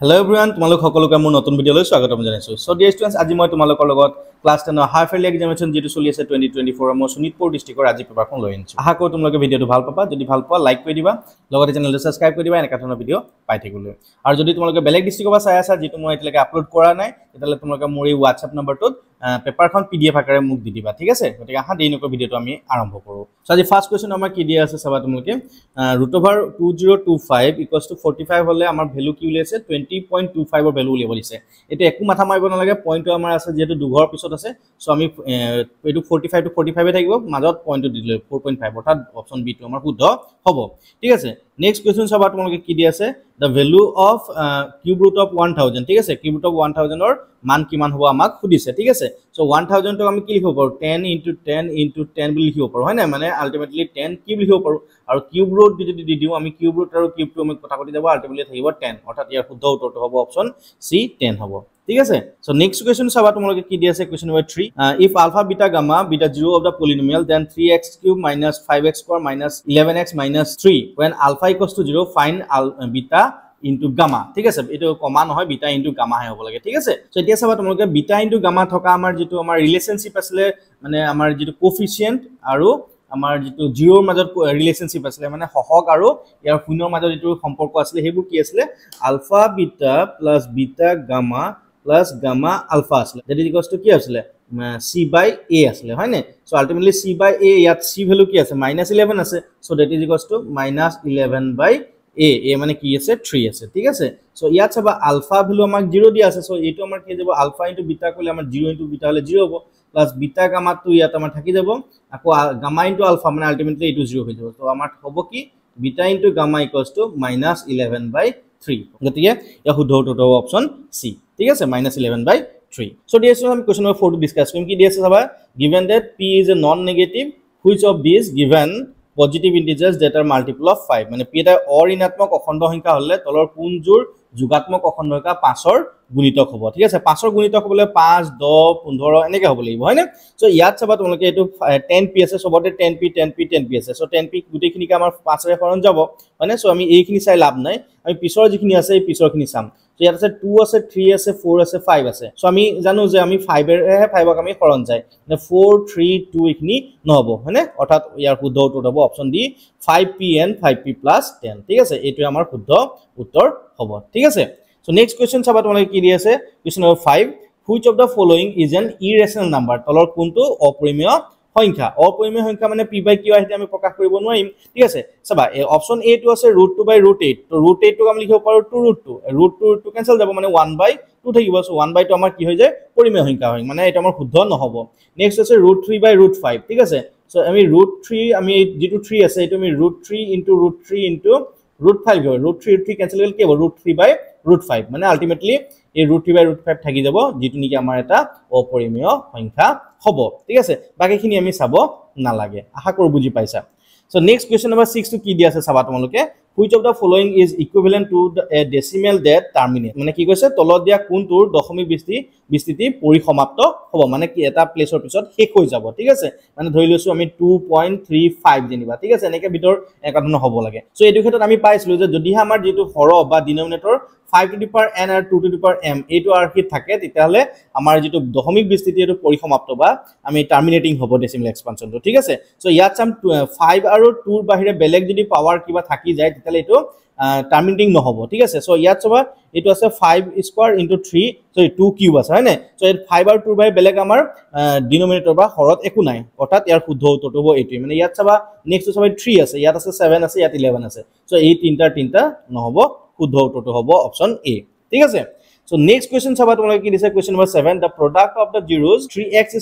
Hello everyone, তোমালোক সকলোকে মোৰ নতুন ভিডিঅলৈ স্বাগতম জনাইছো। So dear students, আজি মই তোমালোকৰ লগত ক্লাছ 10 ৰ হাফ ইয়াৰলি এক্সামিনেশ্যন যেটো চলি আছে 2024 মই শোণিতপুৰ ডিস্ট্ৰিক্টৰ আজি পেপাৰখন লৈ আনিছো। আশা কৰো তোমালোকে ভিডিঅটো ভাল পাবা। যদি ভাল পোৱা লাইক কৰি দিবা, লগতে চেনেলটো সাবস্ক্ৰাইব কৰি দিবা এনেকা ধৰণৰ ভিডিঅ পাই থাকিবলৈ। আৰু যদি তোমালোকে বেলেগ ডিস্ট্ৰিক্টৰ পৰা চাই আছা যেটো মই এতিয়ালৈকে আপলোড কৰা নাই, তেতিয়ালে তোমালোকে মোৰ এই WhatsApp নম্বৰটোত পেপাৰখন PDF আকাৰে মোক দি দিবা, ঠিক আছে? গতিকে আহা দেৰি নকৰি ভিডিঅটো আমি আৰম্ভ কৰো। সো আজি ফাৰ্স্ট কোৱেশ্চন আমাৰ কি দিয়া আছে চাবা তোমালোকে √2025 45 হলে আমাৰ ভ্যালু কি উলিয়াইছে 20.25 ৰ ভ্যালু উলিয়াব দিছে। এটা একো মাথা মাৰিব নালাগে, পইণ্টটো আমাৰ আছে যেহেতু দুঘৰ পিছত আছে, সো আমি এটো 45 টু 45 এ থাকিব, মাজত পইণ্টটো দি দিলে 4.5 অৰ্থাৎ অপচন বি টো আমাৰ শুদ্ধ হ'ব। ঠিক আছে, নেক্সট কোৱেশ্চন চাবা তোমালোকে কি দি আছে the value of cube root of 1000, ঠিক আছে? cube root of 1000 ৰ মান কিমান হ'ব আমাক সুধিছে, ঠিক আছে? সো 1000 টো আমি কি লিখিব পাৰো 10 * 10 * 10 বুলি লিখিব পাৰো, হয় না? মানে আলটিমেটলি 10 কিউব লিখিব পাৰো, আৰু কিউব ৰুট যদি দি দিও আমি কিউব ৰুট আৰু কিউব টো আমি কথা কটি যাব, আলটিমেটলি থাকিব 10, অৰ্থাৎ ইয়াৰ শুদ্ধ উত্তৰটো হ'ব অপচন সি 10 হ'ব। ঠিক আছে, সো নেক্সট কোৱেশ্চন চাবা তোমালোকে কি দি আছে question number 3 if alpha beta gamma beta 0 of the polynomial then 3x³ - 5x² - 11x - 3 when alpha = 0 find beta into gamma, ঠিক আছে? এটো কমা নহয়, বিটা ইনটু গামা হে হ'ব লাগে, ঠিক আছে? সো এতিয়া চাবা তোমালোকে বিটা ইনটু গামা থকা আমাৰ যেটো আমাৰ ৰিলেশনশিপ আছিল, মানে আমাৰ যেটো কোফিশিয়েন্ট আৰু আমাৰ যেটো জিৰোৰ মাজত ৰিলেশনশিপ আছিল, মানে হহক আৰু ইয়াৰ শূন্যৰ মাজত যেটো সম্পৰ্ক আছিল, হেবু কি আছিল alpha beta plus beta gamma plus gamma alpha আছিল, যেটি ইকুয়ালস টু কি আছিল c/a আছিল, হয় না? সো আলটিমেটলি c/a ইয়াত c ভ্যালু কি আছে -11 আছে, so that is equals to -11/a, a মানে কি আছে 3 আছে, ঠিক আছে? সো ইয়াত চাবা আলফা ভ্যালু আমাক 0 দিয়া আছে, সো এটো আমাৰ কি যাব আলফা ইনটু বিটা কৰিলে আমাৰ 0 ইনটু বিটা হলে 0 হ'ব, প্লাস বিটা গামা টো ইয়াত আমাৰ থাকি যাব, আকৌ গামা ইনটু আলফা মানে আলটিমেটলি এটো 0 হৈ যাব। তো আমাৰ হ'ব কি beta into gamma equals to -11/3, গতিকে ইয়া শুদ্ধ উত্তৰটো হ'ব অপচন সি, ঠিক আছে? -11/3। সো ডিয়াৰ স্টুডেন্ট আমি কোৱেশ্চন নম্বৰ 4 টো ডিসকাস কৰিম। কি দি আছে চাবা given that p is a non negative which of these given positive integers that are multiple of 5, মানে p এটা অঋণাত্মক অখণ্ড সংখ্যা হলে তলৰ কোনজোৰ যোগাত্মক অখণ্ড সংখ্যা 5 ৰ গুণিতক হ'ব, ঠিক আছে? 5 ৰ গুণিতক হ'বলে 5 10 15 এনেকে হ'ব লাগিব, হয় না? সো ইয়াত চাবা তোমালোকে এটো 10p আছে, সবতে 10p 10p 10p আছে, সো 10p গুটেখিনি আমাৰ 5 ৰে হৰণ যাব, হয় না? সো আমি এইখিনি চাই লাভ নাই, আমি পিছৰ যিখিনি আছে এই পিছৰখিনি চাম। সো ইয়াত আছে 2 আছে 3 আছে 4 আছে 5 আছে, সো আমি জানো যে আমি 5 এৰে 5ক আমি হৰণ যায়, মানে 4 3 2 এইখিনি নহব, হয় না? অৰ্থাৎ ইয়াৰ শুদ্ধ উত্তৰ হ'ব option D 5p and 5p + 10, ঠিক আছে? এইটো আমাৰ শুদ্ধ উত্তৰ হ'ব, ঠিক আছে? সো নেক্সট কোৱেশ্চন চাবা তোমালোকে কি দি আছে question number 5 which of the following is an irrational number, তলৰ কোনটো অপৰিমেয় সংখ্যা? অপৰিমেয় সংখ্যা মানে p/q আহিতে আমি প্ৰকাশ কৰিব নোৱাৰিম, ঠিক আছে? চাবা অপচন এ টো আছে √2/√8, তো √8 টো আমি লিখিব পাৰো 2√2, √2 কেনসেল যাব মানে 1/2 থাকিব, সো 1/2 আমাৰ কি হৈ যায় পৰিমেয় সংখ্যা হয়, মানে এটা আমাৰ শুদ্ধ নহব। নেক্সট আছে √3/√5, ঠিক আছে? সো আমি √3 আমি যেটো 3 আছে এটো আমি √3 * √3 * √5 হয়, √3 কেনসেল হ'ল কি হ'ব √3/√5, মানে আলটিমেটলি এই √3/√5 থাকি যাব, যেটো নেকি আমাৰ এটা অপৰিমেয় সংখ্যা হ'ব, ঠিক আছে? বাকিখিনি আমি চাব নালাগে, আশা কৰো বুজি পাইছা। সো নেক্সট কোৱেশ্চন নম্বৰ 6 টো কি দি আছে চাবা তোমালোকে which of the following is equivalent to a decimal that terminate, মানে কি কৈছে তলত দিয়া কোনটোৰ দশমিক বিস্তৃতি পৰিসমাপ্ত হ'ব, মানে কি এটা প্লেসৰ পিছত শেষ হৈ যাব, ঠিক আছে? মানে ধৰি লৈছো আমি 2.35 জানিবা, ঠিক আছে? এনেকে ভিতৰ একাধন হ'ব লাগে। সো এই দুই ক্ষেত্ৰত আমি পাইছিলো যে যদি আমাৰ যেটো হৰ বা ডিনোমিনেটৰ 5 to the power n আৰু 2 to the power m এইটো আৰখিত থাকে, তেতিয়াহলে আমাৰ যেটো দশমিক বিস্তৃতি এটো পৰিসমাপ্ত বা আমি টাৰ্মিনেটিং হ'ব ডেসিমেল এক্সপানশনটো, ঠিক আছে? সো ইয়াত চাম 5 আৰু 2 ৰ বাহিৰে বেলেগ যদি পাৱাৰ কিবা থাকি যায় তেতিয়ালে এটো টাৰ্মিনেটিং নহব, ঠিক আছে? সো ইয়াত চাবা এটো আছে 5² * 3, সৰি 2 কিউব আছে, হয় না? সো এই 5 আৰু 2 ৰ বাহিৰে বেলেগ আমাৰ ডিনোমিনেটৰ বা হৰত একো নাই, অৰ্থাৎ ইয়াৰ শুদ্ধ উত্তৰটো হ'ব এইটোই। মানে ইয়াত চাবা নেক্সট চাবা 3 আছে, ইয়াত আছে 7 আছে, ইয়াত 11 আছে, সো এই তিনটা নহব, শুদ্ধ উত্তৰটো হ'ব অপচন এ, ঠিক আছে? সো নেক্সট কোৱেশ্চন চাবা তোমালোকে কি দিছে question number 7 the product of the zeros 3x²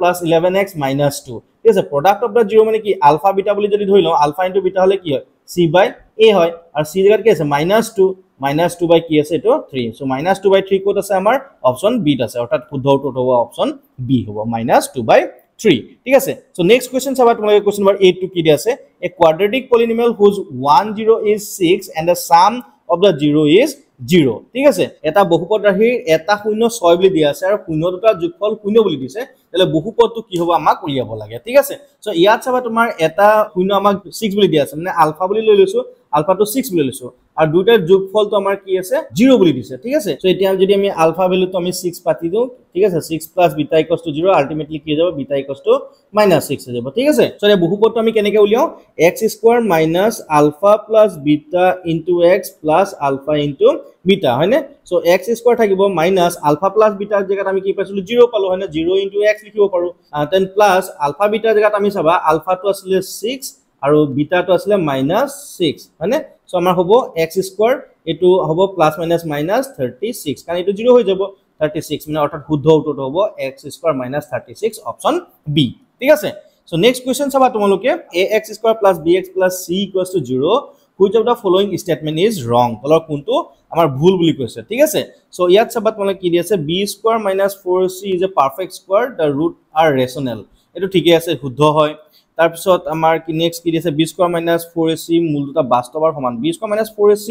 + 11x - 2, ঠিক আছে? product of the zero মানে কি আলফা বিটা বুলি যদি ধৰি লও, আলফা ইনটু বিটা হলে কি হয় c/a হয়, আৰু c জায়গাত কি আছে -2 বাই কি আছে এটো 3, সো -2/3 ক'ত আছে আমাৰ অপচন বি ত আছে, অৰ্থাৎ শুদ্ধ উত্তৰটো হ'ব অপচন বি হ'ব -2/3, ঠিক আছে? সো নেক্সট কোৱেশ্চন চাবা তোমালোকে কোৱেশ্চন নম্বৰ 8 টো কি দি আছে a quadratic polynomial whose 1 0 is 6 and the sum of the 0 is 0, ঠিক আছে? এটা বহুপদ ৰাশিৰ এটা শূন্য 6 বুলি দিয়া আছে আৰু শূন্য দুটা যোগফল 0 বুলি দিছে, তাহলে বহুপদটো কি হ'ব আমাক উলিয়াব লাগে, ঠিক আছে? সো ইয়াত চাবা তোমাৰ এটা শূন্য আমাক 6 বুলি দিয়া আছে, মানে আলফা বুলি লৈ লৈছো, আলফা টু 6 বুলি লৈছো আৰু দুটাৰ যোগফলটো আমাৰ কি আছে 0 বুলি দিছে ঠিক আছে সো এতিয়া যদি আমি আলফা ভ্যালুটো আমি 6 পাতি দিও ঠিক আছে 6 plus beta equals to 0 ultimately কি হৈ যাব বিটা ইকুয়ালস টু -6 হৈ যাব ঠিক আছে সো এই বহুপদটো আমি কেনেকৈ উলিয়াও x square minus alpha plus beta into x plus alpha into beta হয়নে সো x স্কয়ার থাকিব মাইনাস আলফা প্লাস বিটাৰ জায়গাত আমি কি পাইছিলো 0 পালো হয়নে 0 ইনটু x লিখিব পাৰো দেন প্লাস আলফা বিটাৰ জায়গাত আমি চাবা আলফাটো আছিল 6 আৰু বিটাটো আছিল -6 হয়নে সো আমাৰ হ'ব x স্কয়াৰ এটো হ'ব প্লাস মাইনাস মাইনাস 36 কাৰণ এটো 0 হৈ যাব 36 মানে অৰ্থাৎ শুদ্ধ উত্তৰটো হ'ব x square minus 36 option B ঠিক আছে সো নেক্সট কোৱেশ্চন চাবা তোমালোকে ax square plus bx plus c equals to 0 which of the following statement is wrong তলৰ কোনটো আমাৰ ভুল বুলি কৈছে ঠিক আছে সো ইয়াত চাবা তোমালোকে কি দি আছে b square minus 4c is a perfect square the root are rational এটো ঠিকই আছে শুদ্ধ হয় তাৰ পিছত আমাৰ কি নেক্সট কি দি আছে b স্কয়াৰ minus 4ac মূল দুটা বাস্তৱৰ সমান b স্কয়াৰ minus 4ac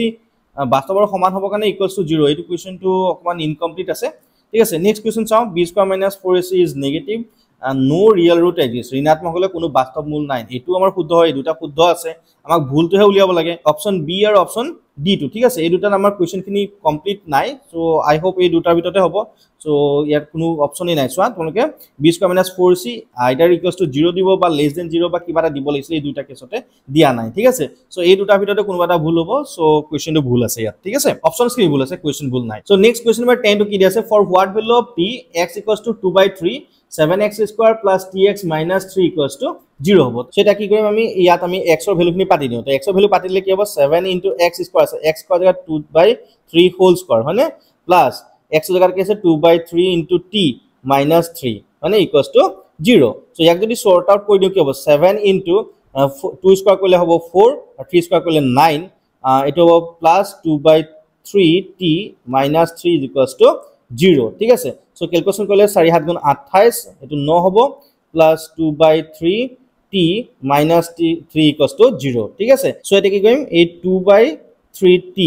বাস্তৱৰ সমান হ'ব কাৰণে ইকুয়ালস টু 0 এইটো কোৱেশ্চনটো অকমান ইনকমপ্লিট আছে ঠিক আছে নেক্সট কোৱেশ্চন চাও b square minus 4ac is negative no real root exists ঋণাত্মক হলে কোনো বাস্তৱ মূল নাই এটো আমাৰ শুদ্ধ হয় দুটা শুদ্ধ আছে আমাক ভুলটোহে উলিয়াব লাগে অপচন বি আৰু অপচন ডি টু ঠিক আছে এই দুটা আমাৰ কোৱেশ্চনখিনি কমপ্লিট নাই সো আই হোপ এই দুটাৰ ভিতৰতে হ'ব সো ইয়াত কোনো অপচনই নাই সোৱা তোমালোকে b square minus 4c either equals to 0 দিব বা লেস দেন 0 বা কিবা এটা দিব লাগিছিল এই দুটা কেছতে দিয়া নাই ঠিক আছে সো এই দুটাৰ ভিতৰতে কোনোবা এটা ভুল হ'ব সো কোৱেশ্চনটো ভুল আছে ইয়াত ঠিক আছে অপচনস কি ভুল আছে কোৱেশ্চন ভুল নাই সো নেক্সট কোৱেশ্চন নম্বৰ 10 টো কি দি আছে for what value of p x equals to 2/3 7x square plus tx minus 3 equals to 0 হ'ব সেটা কি কৰিম আমি ইয়াত আমি x ৰ ভ্যালুখিনি পাতি দিও তো x ৰ ভ্যালু পাতিলে কি হ'ব 7 into x square আছে x স্কয়ার জায়গা 2/3 হোল স্কয়ার হয়নে প্লাস x ৰ জায়গা কি আছে 2/3 into t minus 3 মানে equals to 0 সো ইয়াক যদি সর্ট আউট কৰি দিও কি হ'ব 7 into 2 স্কয়াৰ কৰিলে হ'ব 4 আৰু 3 স্কয়াৰ কৰিলে 9 এটো হ'ব plus 2/3 t minus 3 equals to 0 ঠিক আছে সো ক্যালকুলেশন করলে 4 7 গুণ 28 এটো 9 হবে plus 2/3 t minus 3 equals to 0 ঠিক আছে সো এটা কি কইম এই 2/3 t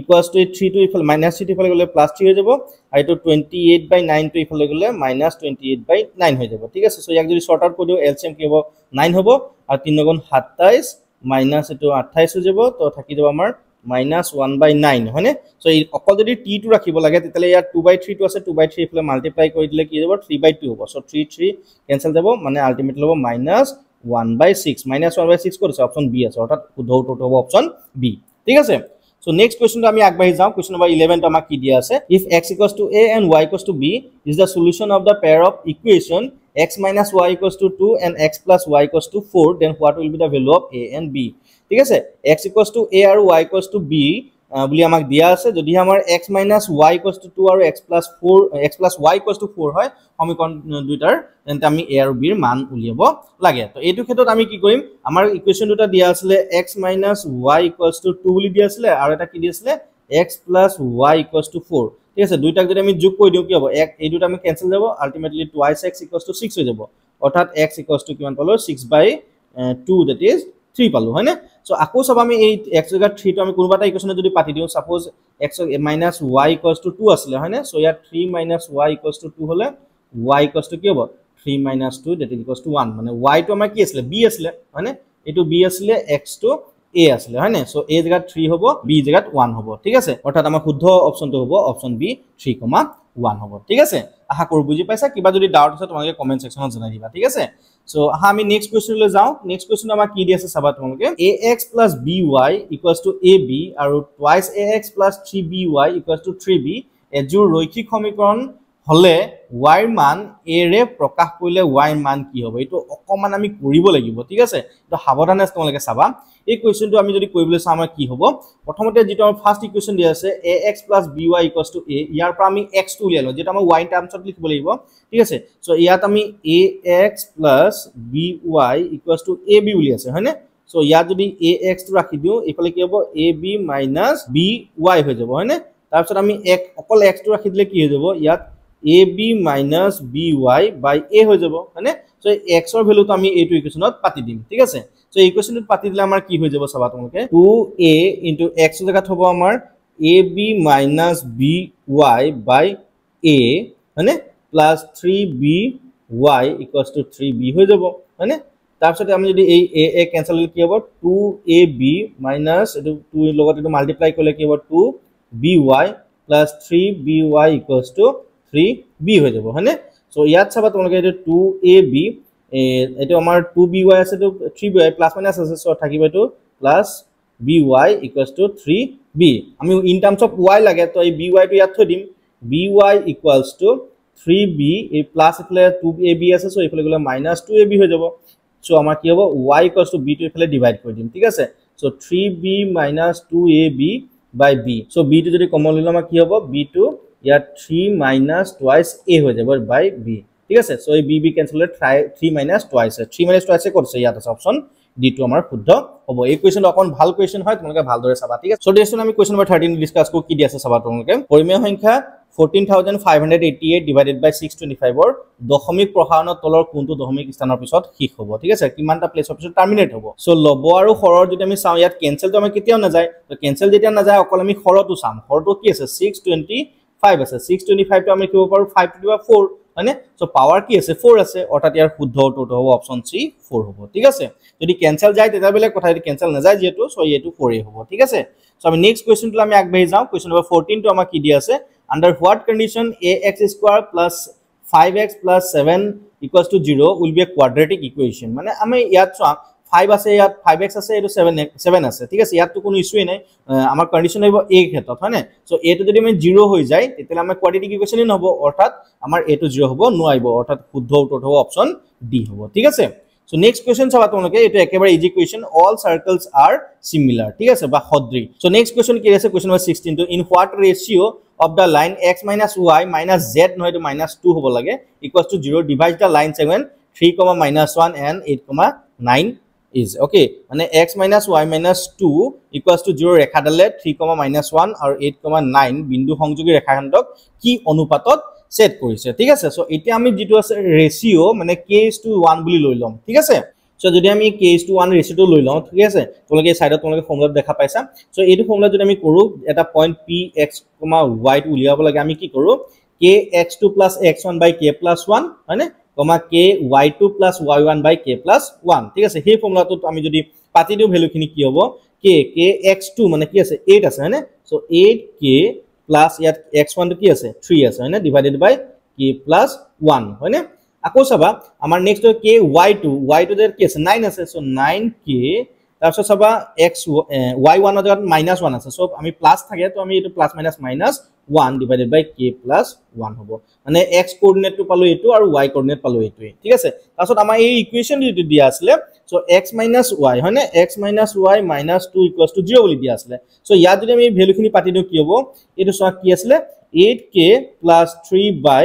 equals to 3 to ইফাল minus 3 ইফাল গলে প্লাস 3 হৈ যাব আর এটো 28/9 to ইফাল গলে minus 28/9 হৈ যাব ঠিক আছে সো ইয়াক যদি সর্ট আউট কৰি দিও এলসিএম কি হ'ব 9 হ'ব আর 3 গুণ 27 minus এটো 28 হৈ যাব তো থাকি যাব আমাৰ minus 1/9 হয়নে সো এই অকল যদি t টো ৰাখিব লাগে তেতিয়ালে ইয়াত 2/3 টো আছে 2/3 ইফালে মাল্টিপ্লাই কৰি দিলে কি যাব 3/2 হ'ব সো 3 কেনসেল যাব মানে আলটিমেটলি হ'ব minus 1/6 minus 1/6 কৰিছে অপচন বি আছে অৰ্থাৎ শুদ্ধ উত্তৰটো হ'ব অপচন বি ঠিক আছে সো নেক্সট কোৱেশ্চনটো আমি আগবাঢ়ি যাও কোৱেশ্চন নম্বৰ 11 টো আমাক কি দিয়া আছে if x equals to a and y equals to b is the solution of the pair of equation x minus y equals to 2 and x plus y equals to 4 then what will be the value of a and b ঠিক আছে x equals to a আৰু y equals to b বুলি আমাক দিয়া আছে যদি আমাৰ x minus y equals to 2 আৰু x plus y equals to 4 হয় সমীকৰণ দুইটাৰ তেন্তে আমি a আৰু b ৰ মান উলিয়াব লাগে তো এইটো ক্ষেত্ৰত আমি কি কৰিম আমাৰ ইকুৱেচন দুটা দিয়া আছিল x minus y equals to 2 বুলি দিয়া আছিল আৰু এটা কি দিয়া আছিল x plus y equals to 4 ঠিক আছে দুইটাক যদি আমি যোগ কৰি দিও কি হ'ব এই দুটা আমি ক্যান্সেল যাব ultimately twice x equals to 6 হৈ যাব অৰ্থাৎ x equals to কিমান পালো 6/2 that is 3 পালো হয়নে সো আকৌ সব আমি এই x জায়গা 3 টো আমি কোনবাটা ইকুৱেচনে যদি পাতি দিও suppose x minus y equals to 2 আছিল হয়নে সো ইয়াত 3 minus y equals to 2 হলে y equals to কি হ'ব 3 minus 2 that is equals to 1 মানে y টো আমাৰ কি আছিল b আছিল হয়নে এটো b আছিল x to a আছিল হয়নে সো a জায়গা 3 হ'ব b জায়গা 1 হ'ব ঠিক আছে অৰ্থাৎ আমাৰ শুদ্ধ অপচনটো হ'ব অপচন বি 3,1 হ'ব ঠিক আছে আশা কৰো বুজি পাইছা কিবা যদি ডাউট আছে তোমালোকে কমেন্ট সেকশনত জনাই দিবা ঠিক আছে সো আমি নেক্সট কোৱেশ্চন লৈ যাও নেক্সট কোৱেশ্চন আমাৰ কি দি আছে চাবা তোমালোকে ax + by = ab আৰু twice ax + 3by = 3b এজোৰ ৰৈখিক সমীকৰণ হলে y ৰ মান a ৰে প্ৰকাশ কৰিলে y ৰ মান কি হ'ব এটো অকমান আমি কৰিব লাগিব ঠিক আছে তো সাৱধানে তোমালোকে চাবা এই কোৱেশ্চনটো আমি যদি কৰিবলৈ চাম কি হ'ব প্ৰথমতে যেটো আমাৰ ফাৰ্স্ট ইকুৱেচন দিয়া আছে ax + by = a ইয়াৰ পৰা আমি x টো উলিয়ালো যেটা আমাৰ y টাৰ্মছত লিখিব লাগিব ঠিক আছে সো ইয়াত আমি ax + by = ab উলি আছে হয়নে সো ইয়াত যদি ax টো ৰাখি দিও ইফালে কি হ'ব ab - by হৈ যাব হয়নে তাৰ পিছত আমি অকল x টো ৰাখি দিলে কি হৈ যাব ইয়াত ab - by by a হৈ যাব হয়নে সো x ৰ ভ্যালুটো আমি এইটো ইকুৱেচনত পাতি দিম ঠিক আছে সো এই ইকুৱেচনটো পাতি দিলে আমাৰ কি হৈ যাব চাবা তোমালোকে 2a * x ৰ জায়গাত হ'ব আমাৰ ab - by by a হয়নে প্লাস 3by = 3b হৈ যাব হয়নে তাৰপিছত আমি যদি এই a কেনসেল কি হ'ব 2ab মাইনাস এটো 2 লগত এটো মাল্টিপ্লাই কৰিলে কি হ'ব 2by plus 3by equals to 3b হৈ যাব হয়নে সো ইয়াত চাবা তোমালোকে এটো 2ab এটো আমাৰ 2by আছে তো 3by প্লাস মাইনাস আছে সো থাকিব এটো plus by equals to 3b আমি ইন টার্মস অফ y লাগে তো এই by টো ইয়াত থৈ দিম by equals to 3b এই প্লাস ইফালে 2ab আছে সো ইফালে গলে মাইনাস 2ab হৈ যাব সো আমাৰ কি হ'ব y equals to b টো ইফালে ডিভাইড কৰি দিম ঠিক আছে so 3b minus 2ab by b so b টো যদি কমন ললে আমাৰ কি হ'ব b টো ইয়াত 3 minus twice a হৈ যাব by b ঠিক আছে সো এই b কেনসেল হলে 3 minus twice 3 minus twice কৰিছে ইয়াত আছে অপচন ডি টু আমাৰ শুদ্ধ হ'ব এই কোৱেশ্চনটো অকন ভাল কোৱেশ্চন হয় তোমালোকে ভালদৰে চাবা ঠিক আছে সো দেচোন আমি কোৱেশ্চন নম্বৰ 13 ডিসকাস কৰো কি দি আছে চাবা তোমালোকে পৰিমেয় সংখ্যা 14588 divided by 625 or দশমিক প্ৰসাৰণৰ তলৰ কোনটো দশমিক স্থানৰ পিছত শেষ হ'ব ঠিক আছে কিমানটা প্লেছৰ পিছত টাৰ্মিনেট হ'ব সো লব আৰু হৰৰ যদি আমি চাও ইয়াত কেনসেল তো আমি কেতিয়াও না যায় তো কেনসেল যেতিয়া না যায় অকল আমি হৰটো চাম হৰটো কি আছে 625 আছে 625 তো আমি কি হ'ব পাৰো 5 to the power 4 মানে সো পাৱাৰ কি আছে 4 আছে অৰ্থাৎ ইয়াৰ শুদ্ধ উত্তৰটো হ'ব অপচন সি 4 হ'ব ঠিক আছে যদি কেনসেল যায় তেতিয়া বেলেগ কথা যদি কেনসেল না যায় যেটো সো এটো 4 হ'ব ঠিক আছে সো আমি নেক্সট কোৱেশ্চনটো আমি আগবাঢ়ি যাও কোৱেশ্চন নম্বৰ 14 তো আমাক কি দি আছে under what condition ax square plus 5x plus 7 equals to 0 will be a quadratic equation মানে আমি ইয়াত চোৱা 5 আছে ইয়াত 5x আছে এটো 7 আছে ঠিক আছে ইয়াত তো কোনো ইস্যু নাই আমাৰ কন্ডিশন হ'ব a ক্ষেত্ৰত হয়নে সো a টো যদি আমি 0 হৈ যায় তেতিয়া আমাৰ quadratic equation নহব অৰ্থাৎ আমাৰ a টো 0 হ'ব নোৱাৰিব অৰ্থাৎ শুদ্ধ উত্তৰ হ'ব অপচন ডি হ'ব ঠিক আছে So next question চাবা তোমালোকে এটো একেবাৰে easy question all circles are similar ঠিক আছে বা সদৃশ so next question কি আছে question number 16 to in what ratio of the line x minus y minus z নহয় to minus 2 হ'ব লাগে equals to 0 divide the line segment 3, minus 1 and 8, 9 is okay মানে x minus y minus 2 equals to 0 ৰেখাডালে 3, minus 1 আৰু 8, 9 বিন্দু সংযোগী ৰেখাখণ্ডক কি অনুপাতত set কৰিছে ঠিক আছে সো এতিয়া আমি যেটো আছে ৰেশিও মানে k:1 বুলি লৈ লম ঠিক আছে সো যদি আমি k:1 ৰেশিওটো লৈ লম ঠিক আছে তোমালোকে সাইডত তোমালোকে ফৰ্মুলা দেখা পাইছা সো এইটো ফৰ্মুলা যদি আমি কৰো এটা পইণ্ট px, y টো উলিয়াব লাগে আমি কি কৰো kx2 + x1 / k+1 হয়নে ky2 + y1 / k+1 ঠিক আছে সেই ফৰ্মুলাটো আমি যদি পাতি দিও ভ্যালু খিনি কি হ'ব kx2 মানে কি আছে 8 আছে হয়নে সো 8k plus ইয়াত x1 টো কি আছে 3 আছে হয়নে ডিভাইডেড বাই k+1 হয়নে আকৌ চাবা আমাৰ নেক্সট y2 দেৰ কি আছে 9 আছে সো 9k তাৰপিছত চাবা x y1 ৰ জগত -1 আছে সো আমি প্লাস থাকে তো আমি এটো প্লাস মাইনাস -1 ডিভাইডেড বাই k+1 হ'ব মানে x কোঅৰ্ডিনেট টো পালো এটো আৰু y কোঅৰ্ডিনেট পালো এটোই ঠিক আছে তাৰপিছত আমাৰ এই ইকুৱেচন যেটো দিয়া আছিল সো x - y হয়নে x - y -2 = 0 বুলি দিয়া আছিল সো ইয়াত যদি আমি ভ্যালু খিনি পাতি দিও কি হ'ব এটো সব কি আছিল 8k + 3 by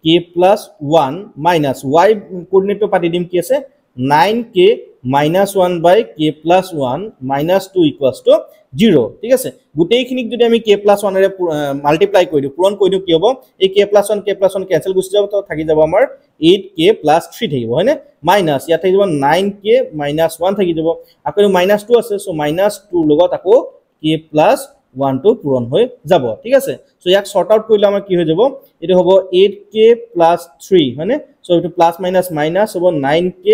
k+1 minus y coordinate টো পাতি দিম কি আছে 9k - 1 by k+1 -2 = 0 ঠিক আছে গুটেইখিনিক যদি আমি k+1 ৰে মাল্টিপ্লাই কৰি দিও পূৰণ কৰি দিও কি হ'ব এই k+1 কেনসেল গুচি যাব তো থাকি যাব আমাৰ 8k + 3 থাকিব হয়নে মাইনাস ইয়াত থাকিব 9k - 1 থাকি যাব আকৌ -2 আছে সো -2 লগত আকৌ k+1 টো পূৰণ হৈ যাব ঠিক আছে সো ইয়াক শৰ্ট আউট কৰিলে আমাৰ কি হৈ যাব এটো হ'ব 8k + 3 হয়নে সো এটো প্লাস মাইনাস মাইনাস হ'ব 9k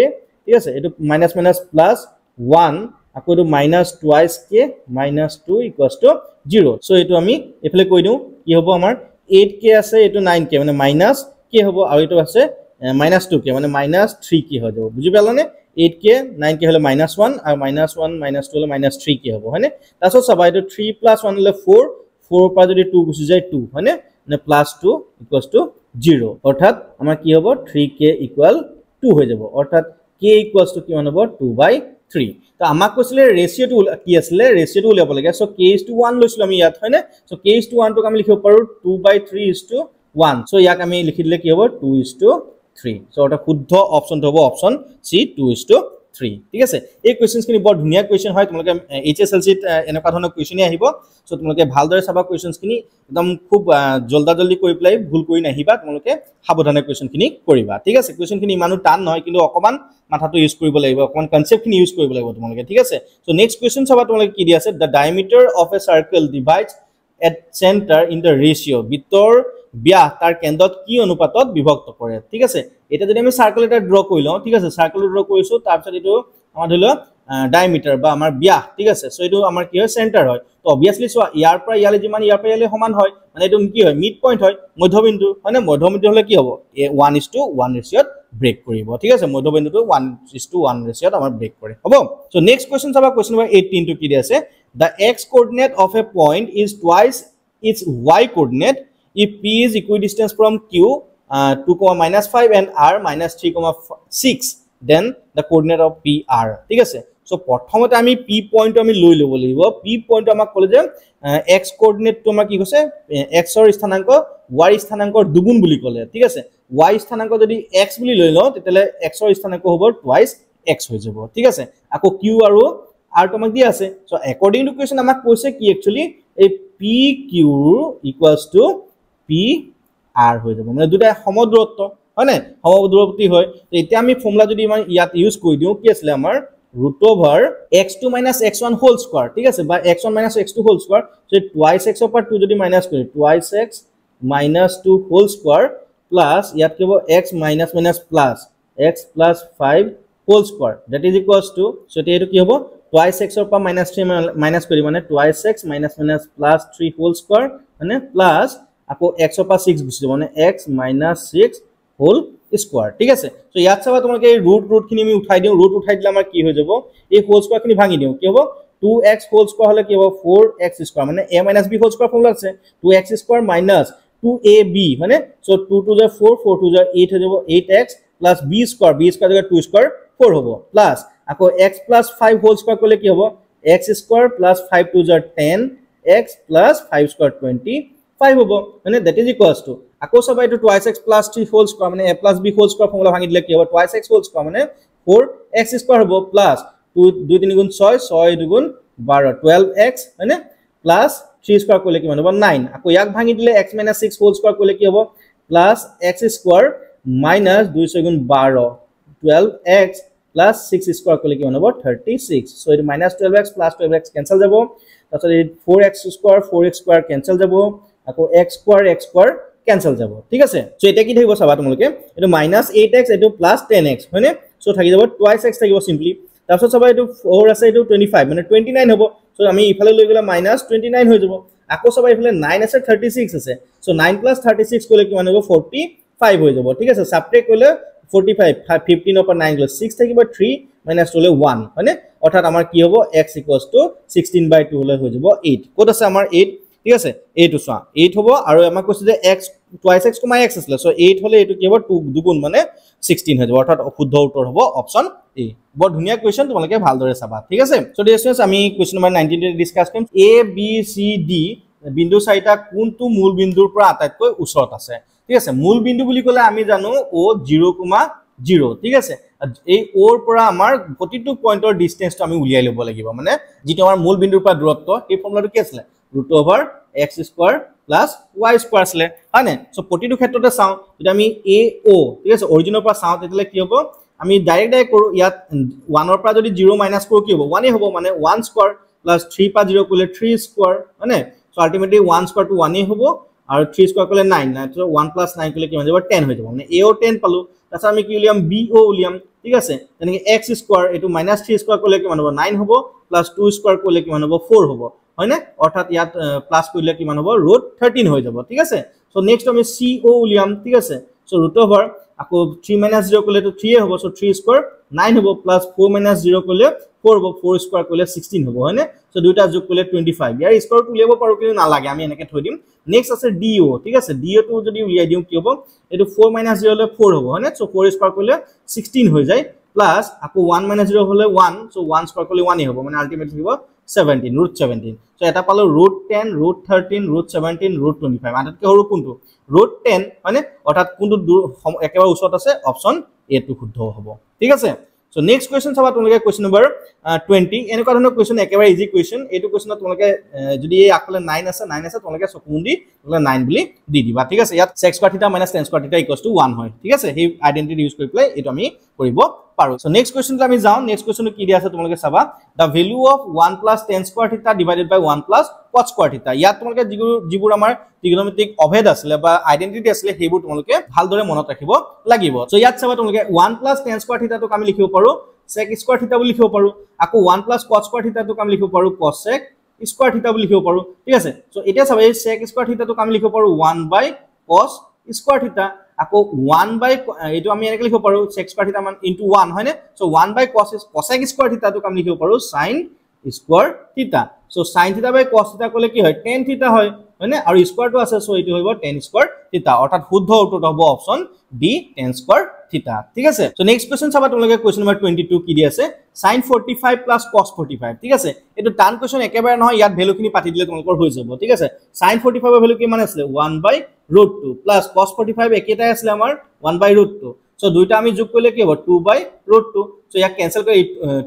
ঠিক আছে এটো মাইনাস মাইনাস প্লাস 1 আকৌ এটো মাইনাস টুৱাইস k -2 = 0 সো এটো আমি এফালে কৈ দিও কি হ'ব আমাৰ 8k আছে এটো 9k মানে মাইনাস k হ'ব আৰু এটো আছে -2k মানে -3k হৈ যাব বুজি পালানে 8k 9k হলে -1 আৰু -1 -2 হলে -3k হ'ব হয়নে তাছত সবাই এটো 3 + 1 হলে 4 4 পৰা যদি 2 গুচি যায় 2 হয়নে মানে +2 = 0 অৰ্থাৎ আমাৰ কি হ'ব 3k = 2 হৈ যাব অৰ্থাৎ k = কিমান হ'ব 2/3 তো আমাক কৈছিলে ৰেশিওটো কি আছিল ৰেশিওটো উলিয়াব লাগে সো k:1 লৈছিল আমি ইয়াত হয়নে সো k:1 টোক আমি লিখিব পাৰো 2/3:1 সো ইয়াক আমি লিখি দিলে কি হ'ব 2:3 সো এটা শুদ্ধ অপচনটো হ'ব অপচন সি 2:3 ঠিক আছে এই কোৱেশ্চনছ খিনি বৰ ধুনিয়া কোৱেশ্চন হয় তোমালোকে এইচএসএলসি এনেকুৱা ধৰণৰ কোৱেশ্চনই আহিব সো তোমালোকে ভালদৰে চাবা কোৱেশ্চনছ খিনি একদম খুব জলদি কৰি প্লাই ভুল কৰি নাহিবা তোমালোকে সাৱধানে কোৱেশ্চন খিনি কৰিবা ঠিক আছে কোৱেশ্চন খিনি ইমানো টান নহয় কিন্তু অকমান মাথাটো ইউজ কৰিব লাগিব অকমান কনসেপ্ট খিনি ইউজ কৰিব লাগিব তোমালোকে ঠিক আছে সো নেক্সট কোৱেশ্চন চাবা তোমালোকে কি দি আছে the diameter of a circle divides at center in the ratio বৃত্তৰ ব্যাস তাৰ কেন্দ্ৰত কি অনুপাতত বিভক্ত কৰে ঠিক আছে এটা যদি আমি সাৰ্কেল এটা ড্ৰ কৰি লওঁ ঠিক আছে সাৰ্কেল ড্ৰ কৰিছো তাৰ পিছত এটো আমাৰ ধৰিলো ডায়ামিটাৰ বা আমাৰ ব্যাস ঠিক আছে সো এটো আমাৰ কি হয় সেন্টাৰ হয় তো অবিয়াসলি সো ইয়াৰ পৰা ইয়ালে যিমান ইয়াৰ পৰা ইয়ালে সমান হয় মানে এটো কি হয় মিড পইণ্ট হয় মধ্যবিন্দু হয় না মধ্যবিন্দু হলে কি হ'ব 1:1 ৰেশিওত ব্ৰেক কৰিব ঠিক আছে মধ্যবিন্দুটো 1:1 ৰেশিওত আমাৰ ব্ৰেক কৰে হ'ব সো নেক্সট কোৱেশ্চন চাবা কোৱেশ্চন নম্বৰ 18 টো কি দি আছে the x coordinate of a point is twice its y coordinate if p is equidistant from q 2, -5 and r -3, 6 then the coordinate of p r ঠিক আছে so প্ৰথমতে আমি p point আমি লৈ লব লাগিব p পইণ্ট আমাক কলে যে x কোঅৰ্ডিনেট তো আমাৰ কি কৈছে x ৰ স্থানাঙ্ক y স্থানাঙ্কৰ দুগুণ বুলি কলে ঠিক আছে y স্থানাঙ্ক যদি x বুলি লৈ লওঁ তেতিয়ালে x ৰ স্থানাঙ্ক হ'ব twice x হৈ যাব ঠিক আছে আকৌ q আৰু r তো আমাক দি আছে সো according to question আমাক কৈছে কি actually এই pq = p r হৈ যাব মানে দুটা সমদূৰত্ব হয় না সমদূৰত্ব হয় তো এতিয়া আমি ফৰ্মুলা যদি আমি ইয়াত ইউজ কৰি দিও কি আছিল আমাৰ √x2 - x1 হোল স্কয়ার ঠিক আছে বা x1 - x2 whole square so twice x ওপৰ 2 যদি মাইনাস করি twice x - 2 whole square plus ইয়াত কেব x plus x + 5 whole square that is equals to so এটো কি হ'ব twice x ওপৰ -3 মাইনাস কৰি মানে twice x plus 3 whole square মানে প্লাস আকৌ x ওপৰ 6 গুছি যাব মানে x - 6 হোল স্কয়াৰ ঠিক আছে সো ইয়াত চাবা তোমাকে এই ৰুট খিনি আমি উঠাই দিও ৰুট উঠাই দিলে আমাৰ কি হৈ যাব এই হোল স্কয়ার খিনি ভাঙি দিও কি হ'ব 2x হোল স্কয়ার হলে কি হ'ব 4x স্কয়ার মানে a - b whole square formula আছে 2x স্কয়ার - 2ab মানে সো 2 2 * 4 4 2 * 8 হৈ যাব 8x + b স্কয়ার জায়গা 2 স্কয়ার 4 হ'ব প্লাস আকৌ x + 5 হোল স্কয়ার কৰিলে কি হ'ব x স্কয়ার + 5 2 * 10 x + 5 স্কয়ার 25 হ'ব মানে that is equals to আকৌ সবাই এটো twice x + 3 হোল স্কয়ার মানে a + b whole square formula ভাঙি দিলে কি হ'ব twice x হোল স্কয়ার মানে 4x স্কয়ার হ'ব প্লাস 2 2 3 গুণ 6 6 2 গুণ 12 12x মানে প্লাস 3 স্কয়ার কৰিলে কিমান হ'ব 9 আকৌ ইয়াক ভাঙি দিলে x - 6 হোল স্কয়ার কৰিলে কি হ'ব প্লাস x স্কয়াৰ - 2 6 গুণ 12 12x প্লাস 6 স্কয়াৰ কৰিলে কিমান হ'ব 36 সো এটো -12x + 12x কেনসেল যাব তাৰপিছত 4x square 4x square cancel যাব আকৌ x স্কয়ার কেনসেল যাব ঠিক আছে সো এটা কি থাকিব চাবা তোমালোকে এটো -8x এটো +10x হয়নে সো থাকি যাব twice x থাকিব সিম্পলি তাৰপিছত চাবা এটো 4 আছে এটো 25 মানে 29 হ'ব সো আমি ইফালে লৈ গলে -29 হৈ যাব আকৌ চাবা ইফালে 9 আছে 36 আছে সো 9 + 36 কৰিলে কিমান হ'ব 45 হৈ যাব ঠিক আছে সাবট্ৰেক্ট কৰিলে 45 15 ৰ পৰা 9 গলে 6 থাকিব 3 - 2 1 হয়নে অৰ্থাৎ আমাৰ কি হ'ব x = 16/2 হলে হৈ যাব 8 কত আছে আমাৰ 8 ঠিক আছে এইটো চোৱা 8 হ'ব আৰু আমাক কৈছে যে x twice x, x আছিল সো 8 হলে এটো কি হ'ব 2 দুগুণ মানে 16 হৈ যাব অৰ্থাৎ শুদ্ধ উত্তৰ হ'ব অপচন এ বৰ ধুনিয়া কোৱেশ্চন তোমালোকে ভালদৰে চাবা ঠিক আছে সো ডিয়াৰ স্টুডেন্টস আমি কোৱেশ্চন নম্বৰ 19 তে ডিসকাস কৰিম a b c d বিন্দু চাৰিটা কোনটো মূল বিন্দুৰ পৰা আটাইতকৈ ওচৰত আছে ঠিক আছে মূল বিন্দু বুলি ক'লে আমি জানো o 0,0 ঠিক আছে এই o ৰ পৰা আমাৰ প্ৰতিটো পইণ্টৰ ডিসটেন্সটো আমি উলিয়াই লব লাগিব মানে যেটো আমাৰ মূল বিন্দুৰ পৰা দূৰত্ব এই ফৰ্মুলাটো কি আছিল √x² + y² আসলে হয়নে সো প্ৰতিটো ক্ষেত্ৰতে চাও যদি আমি AO ঠিক আছে অৰিজিনৰ পৰা চাও তেতিয়ালে কি হ'ব আমি ডাইৰেক্ট কৰো ইয়াত 1 ৰ পৰা যদি 0 মাইনাস কৰো কি হ'ব 1 এ হ'ব মানে 1² + 3 পৰা 0 কৰিলে 3² হয়নে সো আলটিমেটলি 1² টো 1 এ হ'ব আৰু 3² কৰিলে 9 সো 1 + 9 কৰিলে কিমান যাব 10 হৈ যাব মানে AO 10 পালো তাৰছত আমি কি উলিয়াম BO উলিয়াম ঠিক আছে তেনেকে x² এটো -3² কৰিলে কিমান হ'ব 9 হ'ব + 2² কৰিলে কিমান হ'ব 4 হ'ব হয়নে অৰ্থাৎ ইয়াত প্লাস কৰিলে কিমান হ'ব √13 হৈ যাব ঠিক আছে সো নেক্সট আমি CO উলিয়াম ঠিক আছে সো √, আকৌ 3 - 0 কৰিলে তো 3 হ'ব সো 3² 9 হ'ব প্লাস 4 - 0 কৰিলে 4 হ'ব 4² কৰিলে 16 হ'ব হয়নে সো দুটা যোগ কৰিলে 25 ইয়াৰ স্কয়াৰ উলিয়াব পাৰো কিন্তু নালাগে আমি এনেকে থৈ দিম নেক্সট আছে DO ঠিক আছে DO টো যদি উলিয়াই দিও কি হ'ব এটো 4 - 0 হলে 4 হ'ব হয়নে সো 4² কৰিলে 16 হৈ যায় প্লাস আকৌ 1 - 0 হলে 1 সো 1² কৰিলে 1 এ হ'ব মানে আলটিমেটলি হ'ব 17 √17 সো এটা পালো √10 √13 √17 √25 আটাইতকৈ সৰু কোনটো √10 হয়নে অৰ্থাৎ কোনটো একেবাৰে ওচৰত আছে অপচন এ টো শুদ্ধ হ'ব ঠিক আছে সো নেক্সট কোৱেশ্চন চাবা তোমালোকে কোৱেশ্চন নম্বৰ 20 এনেকুৱা ধৰণৰ কোৱেশ্চন একেবাৰে ইজি কোৱেশ্চন এইটো কোৱেশ্চনত তোমালোকে যদি এই আকলে 9 আছে তোমালোকে চকুন্দি তোমালোকে 9 বুলি দি দিবা ঠিক আছে ইয়াত sec² θ - tan² θ = 1 হয় ঠিক আছে সেই আইডেন্টিটি ইউজ কৰি প্লাই এটো আমি কৰিব পাৰো সো নেক্সট কোৱেশ্চনটো আমি যাও নেক্সট কোৱেশ্চনটো কি দিয়া আছে তোমালোকে চাবা the value of 1 plus tan square theta divided by 1 plus cos square theta ইয়াত তোমালোকে যিবোৰ আমাৰ trigonometric অভেদ আছিল বা আইডেন্টিটি আছিল হেবোৰ তোমালোকে ভালদৰে মনত ৰাখিব লাগিব সো ইয়াত চাবা তোমালোকে 1 plus tan square theta টো আমি লিখিব পাৰো sec square theta বুলি লিখিব পাৰো আকৌ 1 plus cos square theta টো আমি লিখিব পাৰো cosec square theta বুলি লিখিব পাৰো ঠিক আছে সো এতিয়া চাবা এই sec square theta টো আমি লিখিব পাৰো 1 by cos square theta আকৌ 1 by এটো আমি এনেকৈ লিখিব পাৰো sec square theta মান into 1 হয়নে so 1 by cosec square theta টো আমি লিখিব পাৰো sin square theta so sin theta by cos theta কলে কি হয় tan theta হয় হয়নে আৰু স্কয়াৰ টো আছে সো এটো হইব tan square theta অৰ্থাৎ শুদ্ধ উত্তৰটো হ'ব option D tan square theta ঠিক আছে সো নেক্সট কোৱেশ্চন চাবা তোমালোকে কোৱেশ্চন নম্বৰ 22 কি দি আছে sin 45 plus cos 45 ঠিক আছে এটো টান কোৱেশ্চন একেবাৰে নহয় ইয়াত ভ্যালুখিনি পাতি দিলে তোমালোকৰ হৈ যাব ঠিক আছে sin 45 এর ভ্যালু কি মান আছিল 1 by √2 plus cos 45 একেটাই আছিল আমাৰ 1 by √2 সো দুইটা আমি যোগ কৰিলে কি হ'ব 2 by √2 সো ইয়াক ক্যান্সেল কৰি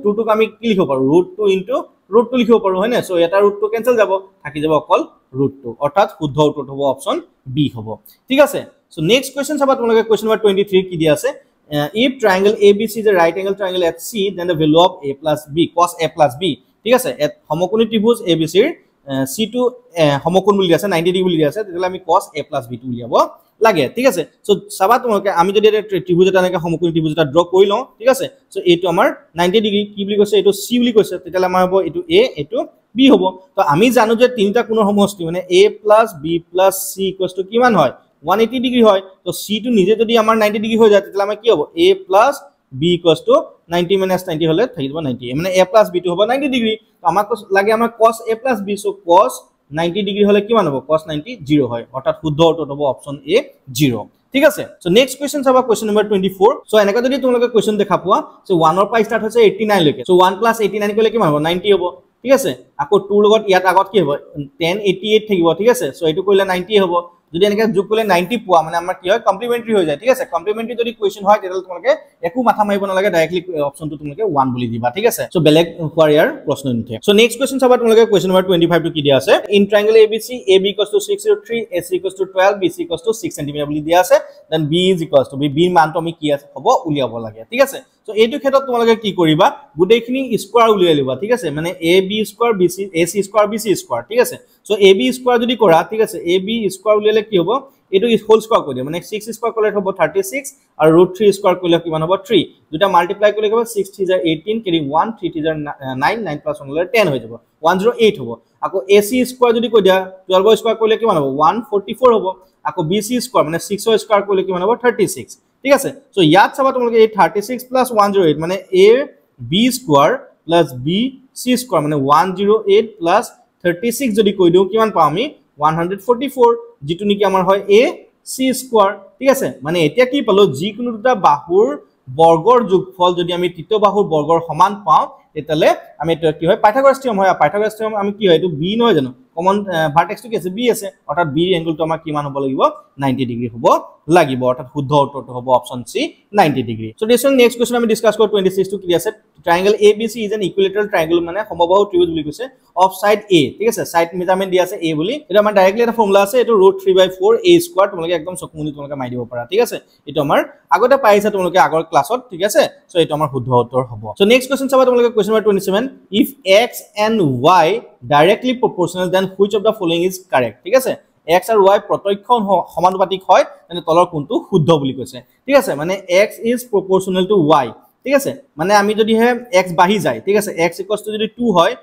2 টোক আমি কি লিখিব পাৰো √2 into √2 লিখিব পাৰো হয়নে সো এটা √2 ক্যান্সেল যাব থাকি যাব অকল √2 অৰ্থাৎ শুদ্ধ উত্তৰ হ'ব অপচন বি হ'ব ঠিক আছে সো নেক্সট কোৱেশ্চন চাবা তোমালোকে কোৱেশ্চন নম্বৰ 23 কি দি আছে if triangle ABC is a right angle triangle at C then the value of a plus b cos a plus b ঠিক আছে সমকোণী ত্ৰিভুজ ABC ৰ C টো সমকোণ বুলি আছে 90 ডিগ্ৰী বুলি আছে তেতিয়ালে আমি cos a plus b টো উলিয়াব লাগে ঠিক আছে সো চাবা তোমালোকে আমি যদি এটা ত্ৰিভুজ এটা এনেকা সমকোণী ত্ৰিভুজ এটা ড্ৰ কৰি লওঁ ঠিক আছে সো এইটো আমাৰ 90 ডিগ্ৰী কি বুলি কৈছে এইটো C বুলি কৈছে তেতিয়ালে আমাৰ হ'ব এইটো a এইটো b হ'ব তো আমি জানো যে তিনিটা কোণৰ সমষ্টি মানে a + b + c = কিমান হয় 180 ডিগ্ৰী হয় তো c টো নিজে যদি আমাৰ 90 ডিগ্ৰী হৈ যায় তেতিয়ালে আমাৰ কি হ'ব a + b = 90 - 90 হলে থাকিব 90 মানে a + b টো হ'ব 90 ডিগ্ৰী তো আমাক লাগে আমাৰ cos a + b so cos 90 degree হলে কিমান হ'ব cos 90 0 হয় অৰ্থাৎ শুদ্ধ উত্তৰ হ'ব অপচন এ 0 ঠিক আছে সো নেক্সট কোৱেশ্চন চাবা কোৱেশ্চন নম্বৰ 24 সো এনেকা যদি তোমালোকে কোৱেশ্চন দেখা পোৱা সো 1 ৰ পৰা স্টাৰ্ট হৈছে 89 লৈকে সো 1 + 89 কৰিলে কিমান হ'ব 90 হ'ব ঠিক আছে আকৌ 2 লগত ইয়াত আগত কি হ'ব 1088 থাকিব ঠিক আছে সো এটো কৰিলে 90 হ'ব যদি এনেকা যোগ কৰিলে 90 পোৱা মানে আমাৰ কি হয় কমপ্লিমেন্টাৰী হৈ যায় ঠিক আছে কমপ্লিমেন্টাৰী যদি কোৱেশ্চন হয় তেতিয়ালে তোমালোকে একো মাথা মাৰিব নালাগে ডাইৰেক্টলি অপচনটো তোমালোকে 1 বুলি দিবা ঠিক আছে সো বেলেগ কোৱাৰিয়াৰ প্ৰশ্ন নুঠে সো নেক্সট কোৱেশ্চন চাবা তোমালোকে কোৱেশ্চন নম্বৰ 25 টো কি দিয়া আছে in ট্ৰায়াঙ্গল ABC AB = 603 AC = 12 BC = 6 cm বুলি দিয়া আছে দেন B = B মানটো আমি কি আছে হ'ব উলিয়াব লাগে ঠিক আছে সো এইটো ক্ষেত্ৰত তোমালোকে কি কৰিবা গুটেইখিনি স্কয়াৰ উলিয়াই লিবা ঠিক আছে মানে AB square BC AC square BC square ঠিক আছে সো AB স্কয়াৰ যদি কৰা ঠিক আছে AB স্কয়াৰ উলিয়ালে কি হ'ব এটো হোল স্কয়াৰ কৰি দিয়া মানে 6 স্কয়াৰ কৰিলে হ'ব 36 আৰু √3 স্কয়াৰ কৰিলে কিমান হ'ব 3 দুটা মাল্টিপ্লাই কৰিলে হ'ব 6 * 3 = 18 কেৰি 1 3 * 9 9 + 1 হ'লে 10 হৈ যাব 108 হ'ব আকৌ AC স্কয়াৰ যদি কৈ দিয়া 12 স্কয়াৰ কৰিলে কিমান হ'ব 144 হ'ব আকৌ BC স্কয়াৰ মানে 6 স্কয়াৰ কৰিলে কিমান হ'ব 36 ঠিক আছে সো ইয়াত চাবা তোমালোকে এই 36 + 108 মানে a b square + b c square মানে 108 + 36 যদি কৈ দিও কিমান পাম আমি 144 যেটো নেকি আমাৰ হয় a c স্কয়াৰ ঠিক আছে মানে এতিয়া কি পালো যি কোনো দুটা বাহুৰ বৰ্গৰ যোগফল যদি আমি তৃতীয় বাহুৰ বৰ্গৰ সমান পাও তেতিয়ালে আমি এটা কি হয় পাইথাগোৰাছ থিওৰাম হয় পাইথাগোৰাছ থিওৰাম আমি কি হয় এটো b নহয় জানো কমন ভাৰ্টেক্সটো কি আছে b আছে অৰ্থাৎ b এংগলটো আমাৰ কিমান হ'ব লাগিব 90 ডিগ্ৰী হ'ব লাগিব অৰ্থাৎ শুদ্ধ উত্তৰটো হ'ব option C 90 degree so this next question আমি ডিসকাস কৰো 26 টো কি আছে triangle ABC is an equilateral triangle মানে সমবাহু ত্ৰিভুজ বুলি কৈছে অফ সাইড A ঠিক আছে সাইড মেজাৰমেন্ট দি আছে A বুলি এটা আমাৰ ডাইৰেক্টলি এটা ফৰ্মুলা আছে এটো √3/4 a² তোমালোকে একদম চকুমুনি তোমালোকে মাৰি দিব পাৰা ঠিক আছে এটো আমাৰ আগতে পাইছা তোমালোকে আগৰ ক্লাছত ঠিক আছে সো এটো আমাৰ শুদ্ধ উত্তৰ হ'ব সো নেক্সট কোৱেশ্চন চাবা তোমালোকে question number 27 if x and y directly proportional then which of the following is correct ঠিক আছে x আৰু y প্ৰত্যক্ষ সমানুপাতিক হয় মানে তলৰ কোণটো শুদ্ধ বুলি কৈছে ঠিক আছে মানে x is proportional to y ঠিক আছে মানে আমি যদি হে x বাঢ়ি যায় ঠিক আছে x = যদি 2 হয়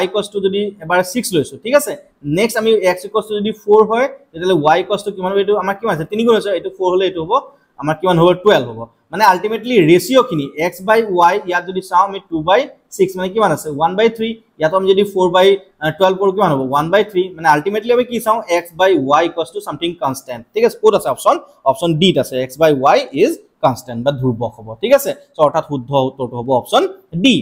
y = যদি এবাৰ 6 লৈছো ঠিক আছে নেক্সট আমি x = যদি 4 হয় তেতিয়ালে y = কিমান হ'ব এটো আমাৰ কিমান আছে 3 গুণ আছে এটো 4 হলে এটো হ'ব আমাৰ কিমান হ'ব 12 হ'ব মানে আলটিমেটলি ৰেশিও খিনি x/y ইয়াত যদি চাও আমি 2/6 মানে কিমান আছে 1/3 ইয়াত আমি যদি 4/12 কৰো কিমান হ'ব 1/3 মানে আলটিমেটলি আমি কি চাও x/y = something constant ঠিক আছে কোড আছে অপচন ডি আছে x/y is constant বা ধ্ৰুবক হ'ব ঠিক আছে সো অৰ্থাৎ শুদ্ধ উত্তৰটো হ'ব অপচন ডি